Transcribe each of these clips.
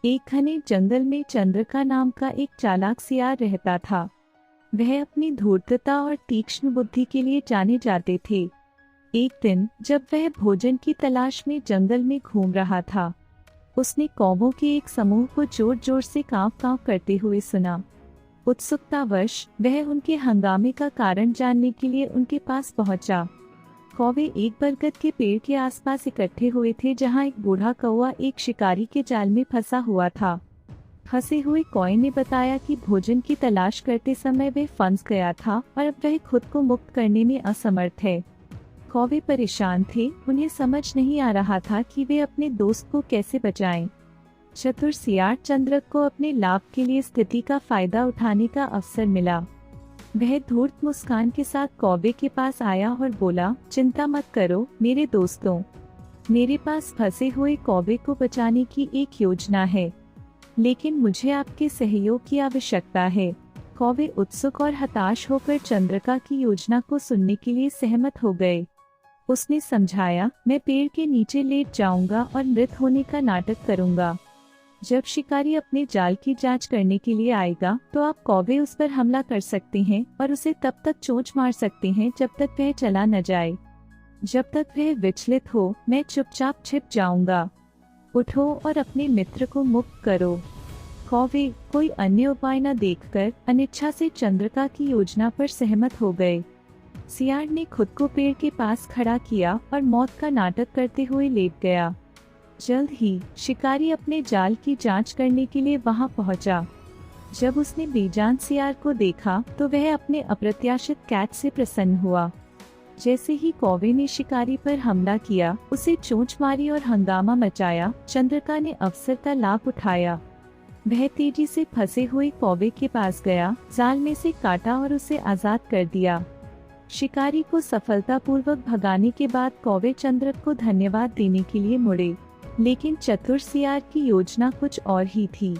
एक घने जंगल में चंद्रिका नाम का एक चालाक सियार रहता था। वह अपनी धूर्तता और तीक्ष्ण बुद्धि के लिए जाने जाते थे। एक दिन जब वह भोजन की तलाश में जंगल में घूम रहा था, उसने कौवों के एक समूह को जोर जोर से कांव कांव करते हुए सुना। उत्सुकतावश वह उनके हंगामे का कारण जानने के लिए उनके पास पहुंचा। कौवे एक बरगद के पेड़ के आसपास इकट्ठे हुए थे, जहां एक बूढ़ा कौवा एक शिकारी के जाल में फंसा हुआ था। फंसे हुए कौवे ने बताया कि भोजन की तलाश करते समय वह फंस गया था और अब वह खुद को मुक्त करने में असमर्थ है। कौवे परेशान थे, उन्हें समझ नहीं आ रहा था कि वे अपने दोस्त को कैसे बचाएं। चतुर सियार चंद्रक को अपने लाभ के लिए स्थिति का फायदा उठाने का अवसर मिला। वह धूर्त मुस्कान के साथ कौवे के पास आया और बोला, चिंता मत करो मेरे दोस्तों, मेरे पास फंसे हुए कौवे को बचाने की एक योजना है, लेकिन मुझे आपके सहयोग की आवश्यकता है। कौवे उत्सुक और हताश होकर चंद्रिका की योजना को सुनने के लिए सहमत हो गए। उसने समझाया, मैं पेड़ के नीचे लेट जाऊंगा और मृत होने का नाटक करूंगा। जब शिकारी अपने जाल की जांच करने के लिए आएगा तो आप कौवे उस पर हमला कर सकते हैं और उसे तब तक चोंच मार सकते हैं जब तक वह चला न जाए। जब तक वह विचलित हो, मैं चुपचाप छिप जाऊंगा। उठो और अपने मित्र को मुक्त करो। कौवे कोई अन्य उपाय न देखकर अनिच्छा से चंद्रिका की योजना पर सहमत हो गए। सियार ने खुद को पेड़ के पास खड़ा किया और मौत का नाटक करते हुए लेट गया। जल्द ही शिकारी अपने जाल की जांच करने के लिए वहां पहुंचा। जब उसने बेजान सियार को देखा तो वह अपने अप्रत्याशित कैच से प्रसन्न हुआ। जैसे ही कौवे ने शिकारी पर हमला किया, उसे चोंच मारी और हंगामा मचाया, चंद्रिका ने अवसर का लाभ उठाया। वह तेजी से फंसे हुए कौवे के पास गया, जाल में से काटा और उसे आजाद कर दिया। शिकारी को सफलतापूर्वक भगाने के बाद कौवे चंद्रक को धन्यवाद देने के लिए मुड़े, लेकिन चतुर सियार की योजना कुछ और ही थी।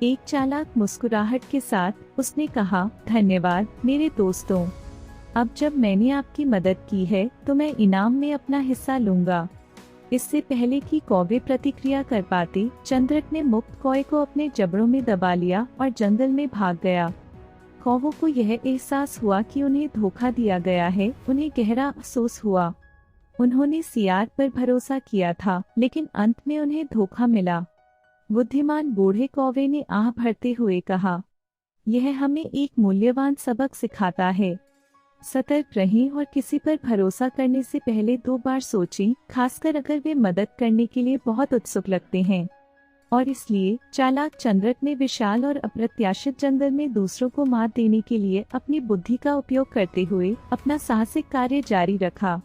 एक चालाक मुस्कुराहट के साथ उसने कहा, धन्यवाद मेरे दोस्तों, अब जब मैंने आपकी मदद की है तो मैं इनाम में अपना हिस्सा लूंगा। इससे पहले कि कौवे प्रतिक्रिया कर पाते, चंद्रक ने मुक्त कौवे को अपने जबड़ों में दबा लिया और जंगल में भाग गया। कौवों को यह एहसास हुआ कि उन्हें धोखा दिया गया है। उन्हें गहरा अफसोस हुआ। उन्होंने सियार पर भरोसा किया था, लेकिन अंत में उन्हें धोखा मिला। बुद्धिमान बूढ़े कौवे ने आह भरते हुए कहा, यह हमें एक मूल्यवान सबक सिखाता है। सतर्क रहें और किसी पर भरोसा करने से पहले 2 बार सोचें, खासकर अगर वे मदद करने के लिए बहुत उत्सुक लगते हैं। और इसलिए चालाक चंद्रक ने विशाल और अप्रत्याशित जंगल में दूसरों को मात देने के लिए अपनी बुद्धि का उपयोग करते हुए अपना साहसिक कार्य जारी रखा।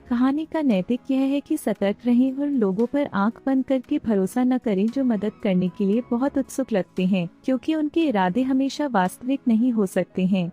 कहानी का नैतिक यह है कि सतर्क रहें और लोगों पर आंख बंद करके भरोसा न करें जो मदद करने के लिए बहुत उत्सुक लगते हैं, क्योंकि उनके इरादे हमेशा वास्तविक नहीं हो सकते हैं।